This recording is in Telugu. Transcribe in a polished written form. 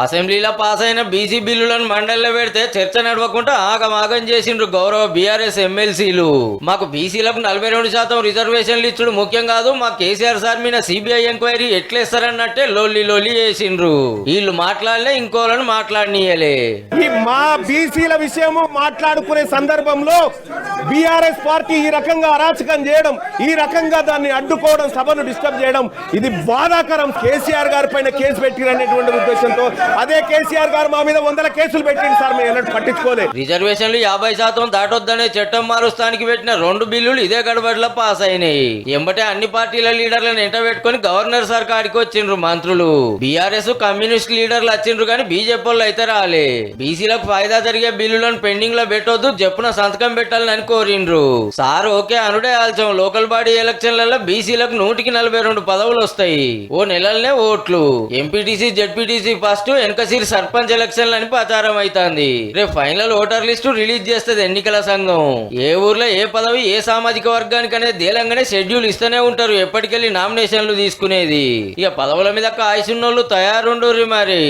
అసెంబ్లీలో పాస్ అయిన బీసీ బిల్లులను మండలిలో పెడితే చర్చ నడవకుండా ఆగమాగం చేసిండ్రు గౌరవ బీఆర్ఎస్ ఎమ్మెల్సీలు. మాకు బీసీలకు 42% రిజర్వేషన్లు ఇచ్చుడు ముఖ్యం కాదు, మా కేసీఆర్ సార్ మీద సిబిఐ ఎంక్వైరీ ఎట్లేస్తారన్నట్టే లొల్లి చేసిండ్రు. వీళ్ళు మాట్లాడలే, ఇంకోలను మాట్లాడనీయలే. మా బీసీల విషయము మాట్లాడుకునే సందర్భంలో బీఆర్ఎస్ పార్టీ ఈ రకంగా అరాచకం చేయడం, ఈ రకంగా దాన్ని అడ్డుకోవడం, సభను డిస్టర్బ్ చేయడం ఇది బాధాకరం. కేసీఆర్ గారి పైన కేసు పెట్టిరనేటువంటి ఉద్దేశంతో అదే కేసీఆర్ గారు మా మీద 100 కేసులు పెట్టింది సార్, మేము ఎన్నడూ పట్టించుకోలేదు. రిజర్వేషన్లు 50% దాటొద్దనే చట్టం మారుస్తానికి పెట్టిన 2 బిల్లులు ఇదే గడబడిలో పాస్ అయినాయి. ఎంబటే అన్ని పార్టీల లీడర్లను ఎంట పెట్టుకుని గవర్నర్ సార్ కాడికి వచ్చిండ్రు మంత్రులు. బీఆర్ఎస్ కమ్యూనిస్ట్ లీడర్లు వచ్చిండ్రు కానీ బీజేపీ వాళ్ళు అయితే రాలే. బీసీలకు ఫాయిదా జరిగే బిల్లులను పెండింగ్ లో పెట్టొద్దు, జప్పున సంతకం పెట్టాలని కోరిండ్రు. సార్ ఓకే అనుడే ఆల్చం. లోకల్ బాడీ ఎలక్షన్లలో బీసీలకు 142 పదవులు వస్తాయి. ఓ నెలలనే ఓట్లు. ఎంపీటీసీ జెడ్పీటీసీ ఫస్ట్, వెనకసిరి సర్పంచ్ ఎలక్షన్లు అని ప్రచారం అవుతుంది. రేపు ఫైనల్ ఓటర్ లిస్టు రిలీజ్ చేస్తుంది ఎన్నికల సంఘం. ఏ ఊర్లో ఏ పదవి ఏ సామాజిక వర్గానికి అనేది దేలంగానే షెడ్యూల్ ఇస్తూనే ఉంటారు. ఎప్పటికెళ్ళి నామినేషన్లు తీసుకునేది. ఇక పదవుల మీద కాయసున్నోళ్ళు తయారుండ్రి మరి.